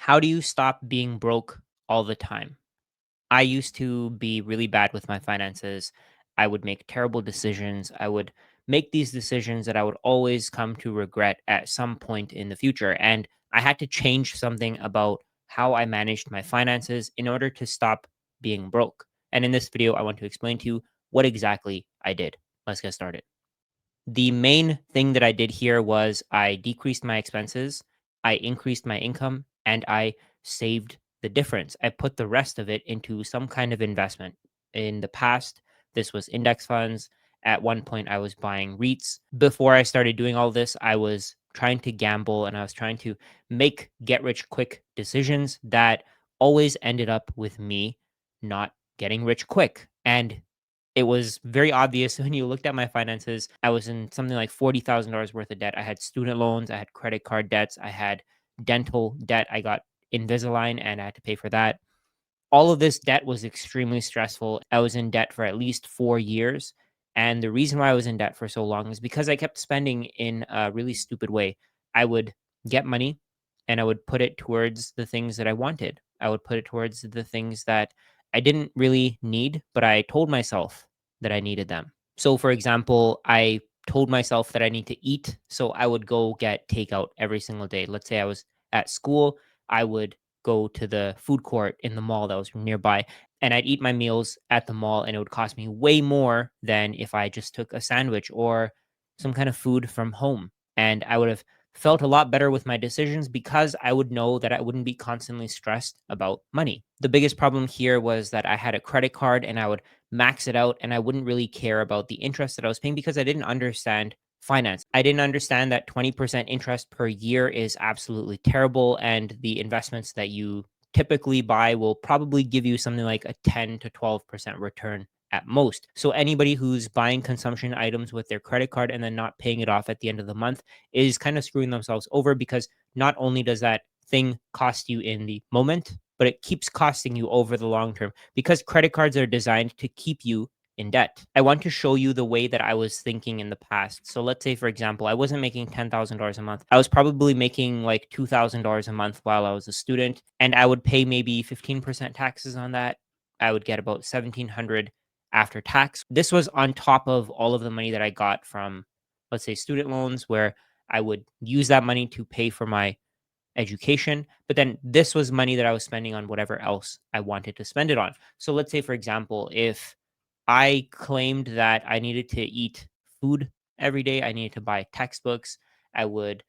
How do you stop being broke all the time? I used to be really bad with my finances. I would make terrible decisions. I would make these decisions that I would always come to regret at some point in the future. And I had to change something about how I managed my finances in order to stop being broke. And in this video, I want to explain to you what exactly I did. Let's get started. The main thing that I did here was I decreased my expenses, I increased my income, and I saved the difference. I put the rest of it into some kind of investment. In the past, this was index funds. At one point, I was buying REITs. Before I started doing all this, I was trying to gamble and I was trying to make get rich quick decisions that always ended up with me not getting rich quick. And it was very obvious when you looked at my finances. I was in something like $40,000 worth of debt. I had student loans, I had credit card debts, I had dental debt. I got Invisalign and I had to pay for that. All of this debt was extremely stressful. I was in debt for at least 4 years. And the reason why I was in debt for so long is because I kept spending in a really stupid way. I would get money and I would put it towards the things that I wanted. I would put it towards the things that I didn't really need, but I told myself that I needed them. So, for example, I told myself that I need to eat. So I would go get takeout every single day. Let's say I was at school, I would go to the food court in the mall that was nearby and I'd eat my meals at the mall and it would cost me way more than if I just took a sandwich or some kind of food from home. And I would have felt a lot better with my decisions because I would know that I wouldn't be constantly stressed about money. The biggest problem here was that I had a credit card and I would max it out and I wouldn't really care about the interest that I was paying because I didn't understand finance. I didn't understand that 20% interest per year is absolutely terrible and the investments that you typically buy will probably give you something like a 10 to 12% return at most. So anybody who's buying consumption items with their credit card and then not paying it off at the end of the month is kind of screwing themselves over because not only does that thing cost you in the moment, but it keeps costing you over the long term because credit cards are designed to keep you in debt. I want to show you the way that I was thinking in the past. So let's say, for example, I wasn't making $10,000 a month. I was probably making like $2,000 a month while I was a student, and I would pay maybe 15% taxes on that. I would get about 1,700 after tax. This was on top of all of the money that I got from, let's say, student loans, where I would use that money to pay for my education. But then this was money that I was spending on whatever else I wanted to spend it on. So let's say, for example, if I claimed that I needed to eat food every day, I needed to buy textbooks, I would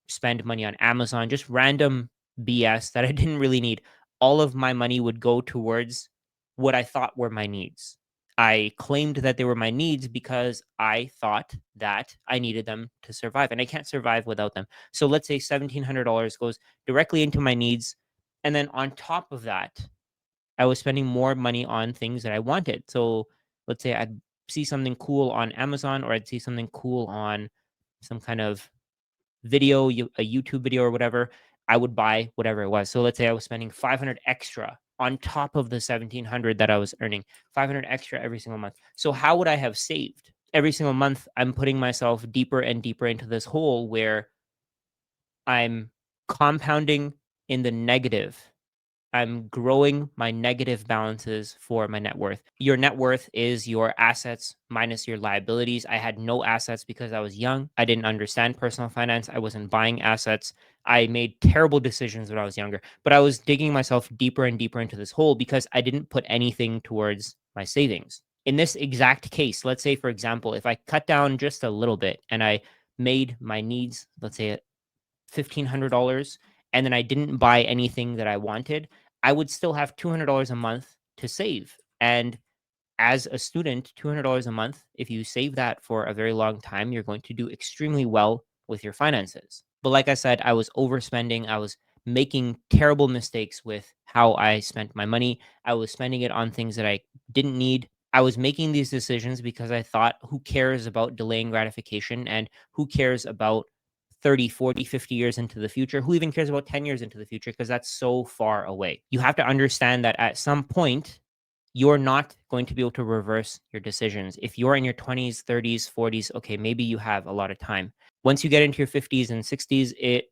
spend money on Amazon, just random BS that I didn't really need. All of my money would go towards what I thought were my needs. I claimed that they were my needs because I thought that I needed them to survive, and I can't survive without them. So let's say $1,700 goes directly into my needs. And then on top of that, I was spending more money on things that I wanted. So let's say I'd see something cool on Amazon or I'd see something cool on some kind of video, a YouTube video or whatever. I would buy whatever it was. So let's say I was spending 500 extra on top of the 1,700 that I was earning, 500 extra every single month. So how would I have saved? Every single month, I'm putting myself deeper and deeper into this hole where I'm compounding in the negative. I'm growing my negative balances for my net worth. Your net worth is your assets minus your liabilities. I had no assets because I was young. I didn't understand personal finance. I wasn't buying assets. I made terrible decisions when I was younger, but I was digging myself deeper and deeper into this hole because I didn't put anything towards my savings. In this exact case, let's say, for example, if I cut down just a little bit and I made my needs, let's say $1,500, and then I didn't buy anything that I wanted, I would still have $200 a month to save. And as a student, $200 a month, if you save that for a very long time, you're going to do extremely well with your finances. But like I said, I was overspending. I was making terrible mistakes with how I spent my money. I was spending it on things that I didn't need. I was making these decisions because I thought, who cares about delaying gratification and who cares about 30, 40, 50 years into the future? Who even cares about 10 years into the future? Because that's so far away. You have to understand that at some point, you're not going to be able to reverse your decisions. If you're in your 20s, 30s, 40s, okay, maybe you have a lot of time. Once you get into your 50s and 60s,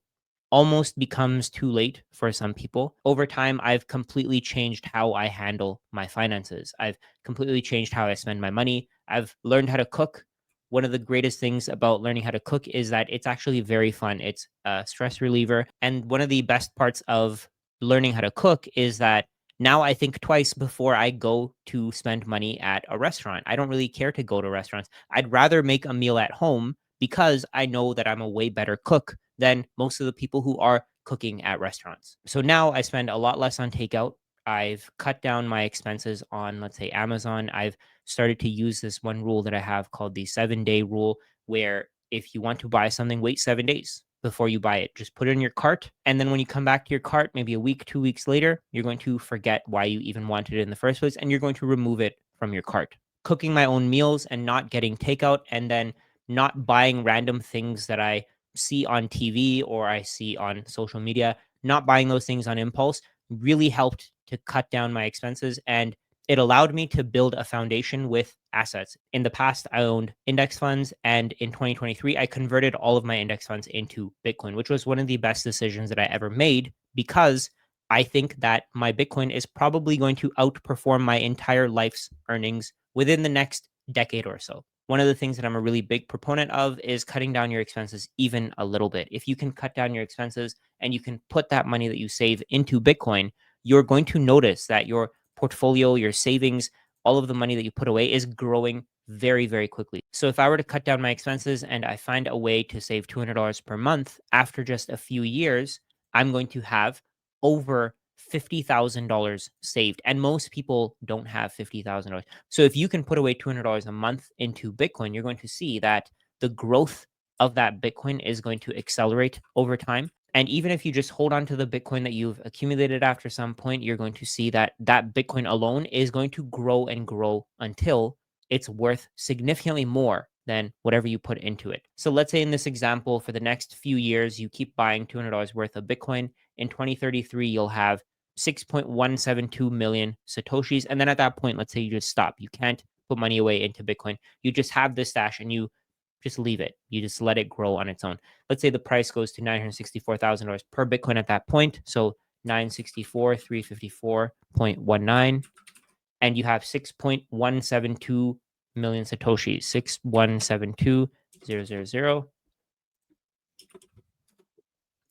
almost becomes too late for some people. Over time, I've completely changed how I handle my finances. I've completely changed how I spend my money. I've learned how to cook. One of the greatest things about learning how to cook is that it's actually very fun. It's a stress reliever. And one of the best parts of learning how to cook is that now I think twice before I go to spend money at a restaurant. I don't really care to go to restaurants. I'd rather make a meal at home because I know that I'm a way better cook than most of the people who are cooking at restaurants. So now I spend a lot less on takeout. I've cut down my expenses on, let's say, Amazon. I've started to use this one rule that I have called the 7-day rule, where if you want to buy something, wait 7 days before you buy it. Just put it in your cart. And then when you come back to your cart, maybe a week, 2 weeks later, you're going to forget why you even wanted it in the first place and you're going to remove it from your cart. Cooking my own meals and not getting takeout, and then not buying random things that I see on TV or I see on social media, not buying those things on impulse really helped to cut down my expenses, and it allowed me to build a foundation with assets. In the past, I owned index funds, and in 2023, I converted all of my index funds into Bitcoin, which was one of the best decisions that I ever made because I think that my Bitcoin is probably going to outperform my entire life's earnings within the next decade or so. One of the things that I'm a really big proponent of is cutting down your expenses even a little bit. If you can cut down your expenses and you can put that money that you save into Bitcoin, you're going to notice that your portfolio, your savings, all of the money that you put away is growing very, very quickly. So if I were to cut down my expenses and I find a way to save $200 per month after just a few years, I'm going to have over $50,000 saved. And most people don't have $50,000. So if you can put away $200 a month into Bitcoin, you're going to see that the growth of that Bitcoin is going to accelerate over time. And even if you just hold on to the Bitcoin that you've accumulated after some point, you're going to see that that Bitcoin alone is going to grow and grow until it's worth significantly more than whatever you put into it. So let's say in this example, for the next few years, you keep buying $200 worth of Bitcoin. In 2033, you'll have 6.172 million Satoshis. And then at that point, let's say you just stop. You can't put money away into Bitcoin. You just have this stash and you just leave it. You just let it grow on its own. Let's say the price goes to $964,000 per Bitcoin at that point. So 964, 354.19. And you have 6.172 million Satoshis, 6172000.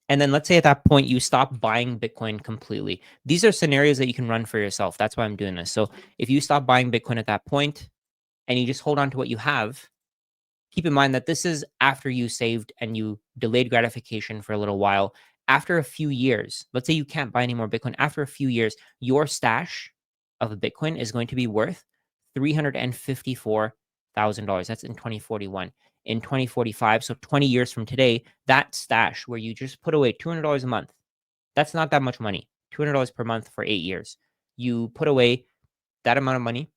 And then let's say at that point you stop buying Bitcoin completely. These are scenarios that you can run for yourself. That's why I'm doing this. So if you stop buying Bitcoin at that point and you just hold on to what you have, keep in mind that this is after you saved and you delayed gratification for a little while. After a few years, let's say you can't buy any more Bitcoin. After a few years, your stash of a Bitcoin is going to be worth $354,000. That's in 2041. In 2045, so 20 years from today, that stash where you just put away $200 a month, that's not that much money. $200 per month for 8 years. You put away that amount of money,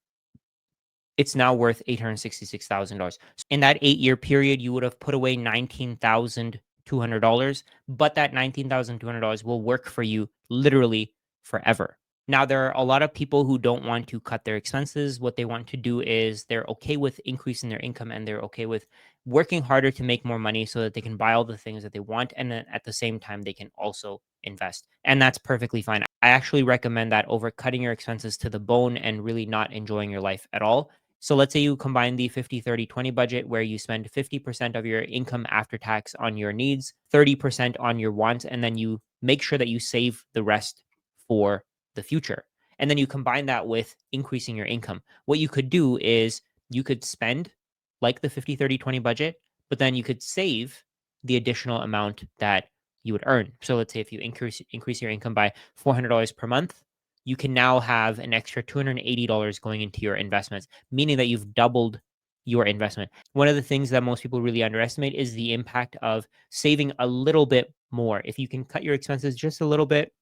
it's now worth $866,000. In that 8-year period, you would have put away $19,200, but that $19,200 will work for you literally forever. Now, there are a lot of people who don't want to cut their expenses. What they want to do is they're okay with increasing their income and they're okay with working harder to make more money so that they can buy all the things that they want. And then at the same time, they can also invest. And that's perfectly fine. I actually recommend that over cutting your expenses to the bone and really not enjoying your life at all. So let's say you combine the 50-30-20 budget where you spend 50% of your income after tax on your needs, 30% on your wants, and then you make sure that you save the rest for the future. And then you combine that with increasing your income. What you could do is you could spend like the 50-30-20 budget, but then you could save the additional amount that you would earn. So let's say if you increase your income by $400 per month, you can now have an extra $280 going into your investments, meaning that you've doubled your investment. One of the things that most people really underestimate is the impact of saving a little bit more. If you can cut your expenses just a little bit,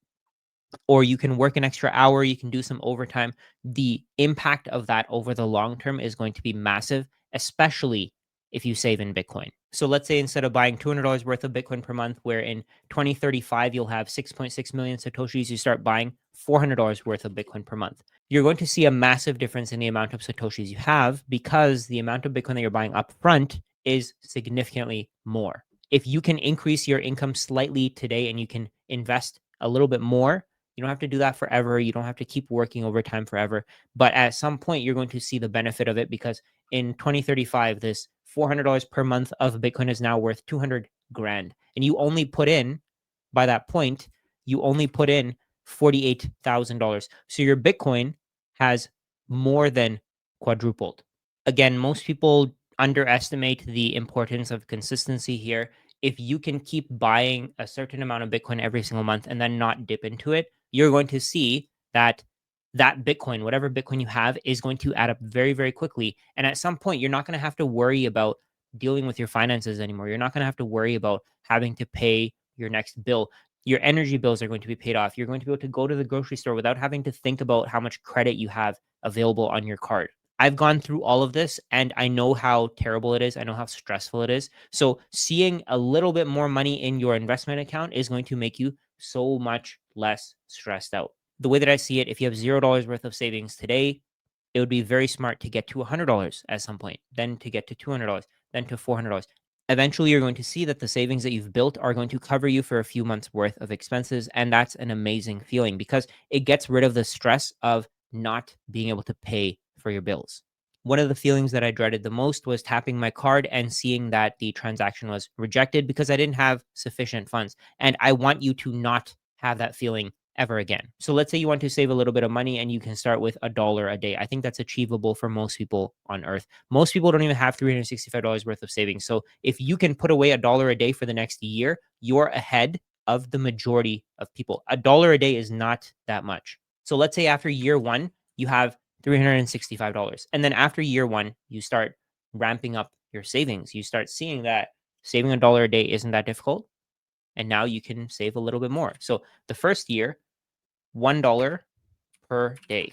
or you can work an extra hour, you can do some overtime, the impact of that over the long term is going to be massive, especially if you save in Bitcoin. So let's say instead of buying $200 worth of Bitcoin per month, where in 2035 you'll have 6.6 million Satoshis, you start buying $400 worth of Bitcoin per month. You're going to see a massive difference in the amount of Satoshis you have because the amount of Bitcoin that you're buying up front is significantly more. If you can increase your income slightly today and you can invest a little bit more, you don't have to do that forever. You don't have to keep working overtime forever. But at some point, you're going to see the benefit of it, because in 2035, this $400 per month of Bitcoin is now worth 200 grand. And you only put in, by that point, you only put in $48,000. So your Bitcoin has more than quadrupled. Again, most people underestimate the importance of consistency here. If you can keep buying a certain amount of Bitcoin every single month and then not dip into it, you're going to see that Bitcoin, whatever Bitcoin you have, is going to add up very, very quickly. And at some point, you're not going to have to worry about dealing with your finances anymore. You're not going to have to worry about having to pay your next bill. Your energy bills are going to be paid off. You're going to be able to go to the grocery store without having to think about how much credit you have available on your card. I've gone through all of this and I know how terrible it is. I know how stressful it is. So, seeing a little bit more money in your investment account is going to make you so much less stressed out. The way that I see it, if you have $0 worth of savings today, it would be very smart to get to $100 at some point, then to get to $200, then to $400. Eventually, you're going to see that the savings that you've built are going to cover you for a few months worth of expenses. And that's an amazing feeling because it gets rid of the stress of not being able to pay for your bills. One of the feelings that I dreaded the most was tapping my card and seeing that the transaction was rejected because I didn't have sufficient funds. And I want you to not have that feeling ever again. So let's say you want to save a little bit of money and you can start with $1 a day. I think that's achievable for most people on earth. Most people don't even have $365 worth of savings. So if you can put away $1 a day for the next year, you're ahead of the majority of people. $1 a day is not that much. So let's say after year one, you have $365. And then after year one, you start ramping up your savings. You start seeing that saving $1 a day isn't that difficult. And now you can save a little bit more. So the first year, $1 per day.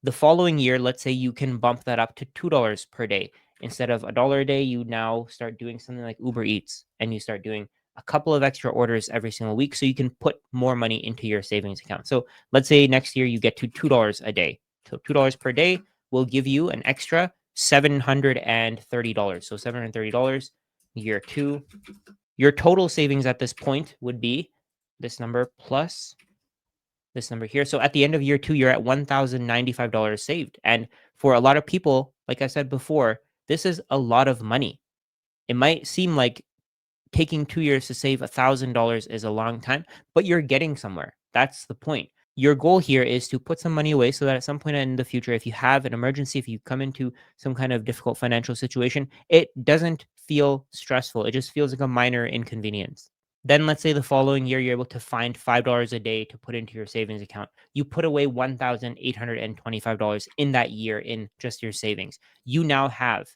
The following year, let's say you can bump that up to $2 per day. Instead of $1 a day, you now start doing something like Uber Eats and you start doing a couple of extra orders every single week so you can put more money into your savings account. So let's say next year you get to $2 a day. So $2 per day will give you an extra $730. So $730 year two. Your total savings at this point would be this number plus this number here. So at the end of year two, you're at $1,095 saved. And for a lot of people, like I said before, this is a lot of money. It might seem like taking 2 years to save $1,000 is a long time, but you're getting somewhere. That's the point. Your goal here is to put some money away so that at some point in the future, if you have an emergency, if you come into some kind of difficult financial situation, it doesn't feel stressful. It just feels like a minor inconvenience. Then let's say the following year, you're able to find $5 a day to put into your savings account. You put away $1,825 in that year in just your savings. You now have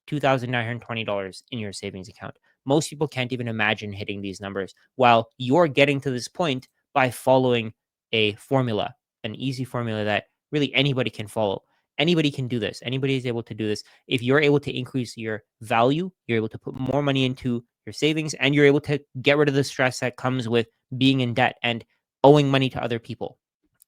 $2,920 in your savings account. Most people can't even imagine hitting these numbers, while you're getting to this point by following a formula, an easy formula that really anybody can follow. Anybody can do this. Anybody is able to do this. If you're able to increase your value, you're able to put more money into your savings, and you're able to get rid of the stress that comes with being in debt and owing money to other people.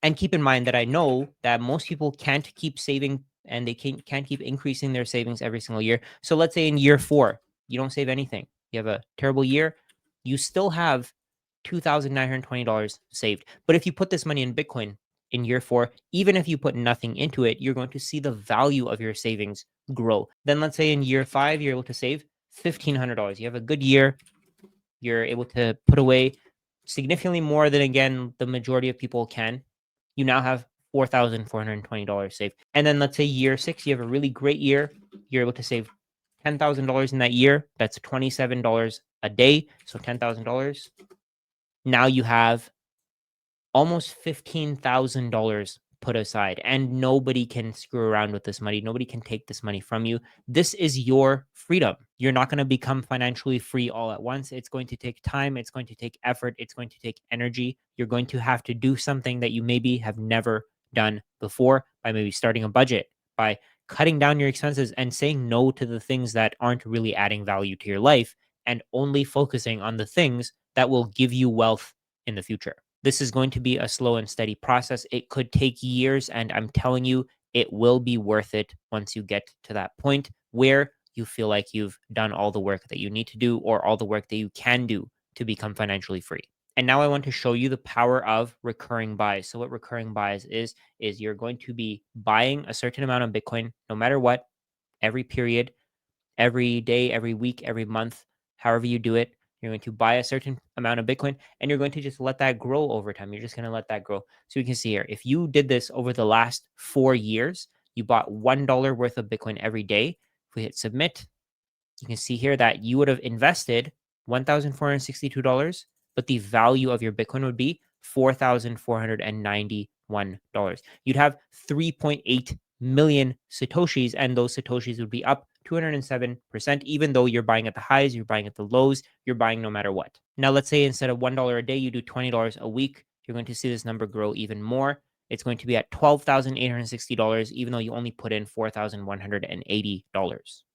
And keep in mind that I know that most people can't keep saving and they can't keep increasing their savings every single year. So let's say in year four, you don't save anything. You have a terrible year. You still have $2,920 saved. But if you put this money in Bitcoin in year four, even if you put nothing into it, you're going to see the value of your savings grow. Then let's say in year five, you're able to save $1,500. You have a good year. You're able to put away significantly more than, again, the majority of people can. You now have $4,420 saved. And then let's say year six, you have a really great year. You're able to save $10,000 in that year. That's $27 a day. So $10,000. Now you have almost $15,000 put aside, and nobody can screw around with this money. Nobody can take this money from you. This is your freedom. You're not going to become financially free all at once. It's going to take time. It's going to take effort. It's going to take energy. You're going to have to do something that you maybe have never done before, by maybe starting a budget, by cutting down your expenses and saying no to the things that aren't really adding value to your life, and only focusing on the things that will give you wealth in the future. This is going to be a slow and steady process. It could take years, and I'm telling you, it will be worth it once you get to that point where you feel like you've done all the work that you need to do or all the work that you can do to become financially free. And now I want to show you the power of recurring buys. So what recurring buys is you're going to be buying a certain amount of Bitcoin no matter what, every period, every day, every week, every month, however you do it. You're going to buy a certain amount of Bitcoin and you're going to just let that grow over time. You're just going to let that grow. So you can see here, if you did this over the last 4 years, you bought $1 worth of Bitcoin every day. If we hit submit, you can see here that you would have invested $1,462, but the value of your Bitcoin would be $4,491. You'd have 3.8 million Satoshis, and those Satoshis would be up 207%, even though you're buying at the highs, you're buying at the lows, you're buying no matter what. Now, let's say instead of $1 a day, you do $20 a week. You're going to see this number grow even more. It's going to be at $12,860, even though you only put in $4,180.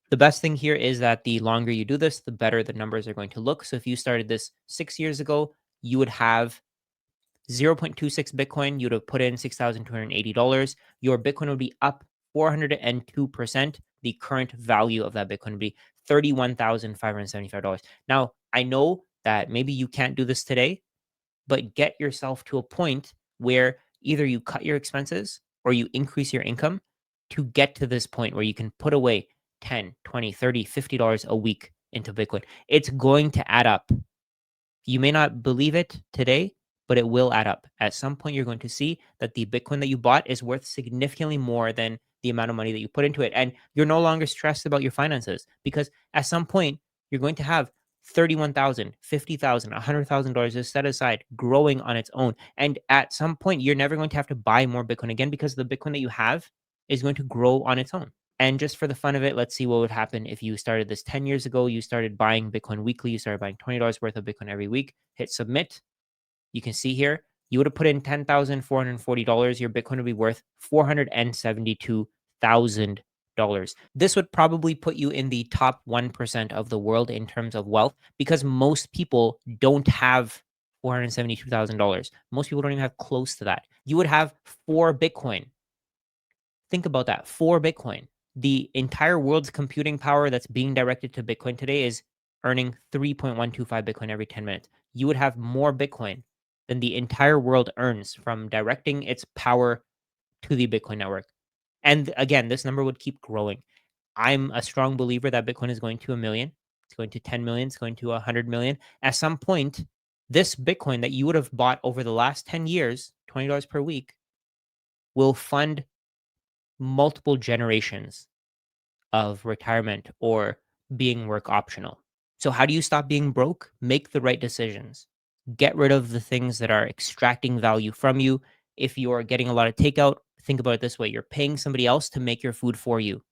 The best thing here is that the longer you do this, the better the numbers are going to look. So if you started this 6 years ago, you would have 0.26 Bitcoin. You'd have put in $6,280. Your Bitcoin would be up 402%. The current value of that Bitcoin would be $31,575. Now, I know that maybe you can't do this today, but get yourself to a point where either you cut your expenses or you increase your income to get to this point where you can put away 10, 20, 30, $50 a week into Bitcoin. It's going to add up. You may not believe it today, but it will add up. At some point, you're going to see that the Bitcoin that you bought is worth significantly more than the amount of money that you put into it. And you're no longer stressed about your finances because at some point, you're going to have 31,000, 50,000, $100,000 is set aside growing on its own. And at some point, you're never going to have to buy more Bitcoin again because the Bitcoin that you have is going to grow on its own. And just for the fun of it, let's see what would happen if you started this 10 years ago. You started buying Bitcoin weekly. You started buying $20 worth of Bitcoin every week. Hit submit. You can see here, you would have put in $10,440. Your Bitcoin would be worth $472,000. This would probably put you in the top 1% of the world in terms of wealth because most people don't have $472,000. Most people don't even have close to that. You would have 4 Bitcoin. Think about that, 4 Bitcoin. The entire world's computing power that's being directed to Bitcoin today is earning 3.125 Bitcoin every 10 minutes. You would have more Bitcoin than the entire world earns from directing its power to the Bitcoin network. And again, this number would keep growing. I'm a strong believer that Bitcoin is going to a million. It's going to 10 million. It's going to 100 million. At some point, this Bitcoin that you would have bought over the last 10 years, $20 per week, will fund multiple generations of retirement or being work optional. So, how do you stop being broke? Make the right decisions. Get rid of the things that are extracting value from you. If you're getting a lot of takeout, think about it this way: you're paying somebody else to make your food for you.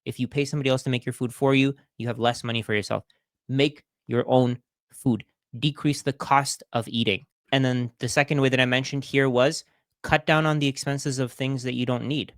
If you pay somebody else to make your food for you, you have less money for yourself. Make your own food, decrease the cost of eating. And then the second way that I mentioned here was cut down on the expenses of things that you don't need.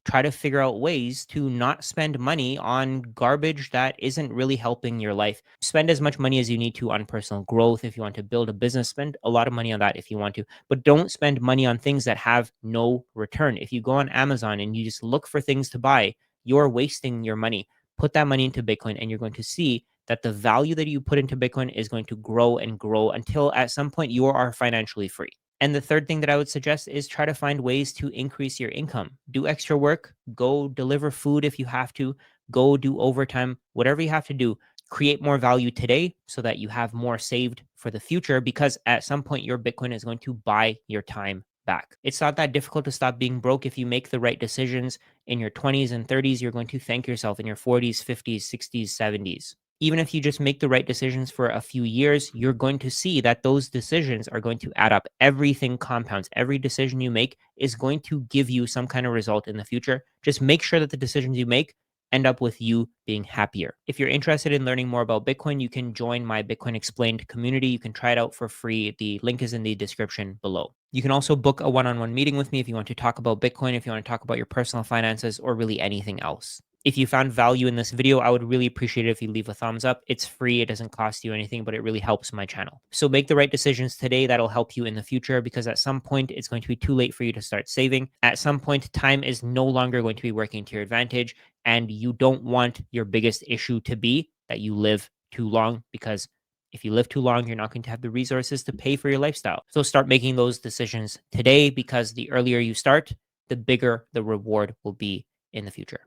Try to figure out ways to not spend money on garbage that isn't really helping your life. Spend as much money as you need to on personal growth. If you want to build a business, spend a lot of money on that if you want to, but don't spend money on things that have no return. If you go on Amazon and you just look for things to buy, you're wasting your money. Put that money into Bitcoin and you're going to see that the value that you put into Bitcoin is going to grow and grow until at some point you are financially free. And the third thing that I would suggest is try to find ways to increase your income. Do extra work, go deliver food if you have to, go do overtime, whatever you have to do. Create more value today so that you have more saved for the future because at some point your Bitcoin is going to buy your time back. It's not that difficult to stop being broke if you make the right decisions in your 20s and 30s. You're going to thank yourself in your 40s, 50s, 60s, 70s. Even if you just make the right decisions for a few years, you're going to see that those decisions are going to add up. Everything compounds. Every decision you make is going to give you some kind of result in the future. Just make sure that the decisions you make end up with you being happier. If you're interested in learning more about Bitcoin, you can join my Bitcoin Explained community. You can try it out for free. The link is in the description below. You can also book a one-on-one meeting with me if you want to talk about Bitcoin, if you want to talk about your personal finances, or really anything else. If you found value in this video, I would really appreciate it if you leave a thumbs up. It's free. It doesn't cost you anything, but it really helps my channel. So make the right decisions today. That'll help you in the future because at some point it's going to be too late for you to start saving. At some point, time is no longer going to be working to your advantage. And you don't want your biggest issue to be that you live too long, because if you live too long, you're not going to have the resources to pay for your lifestyle. So start making those decisions today, because the earlier you start, the bigger the reward will be in the future.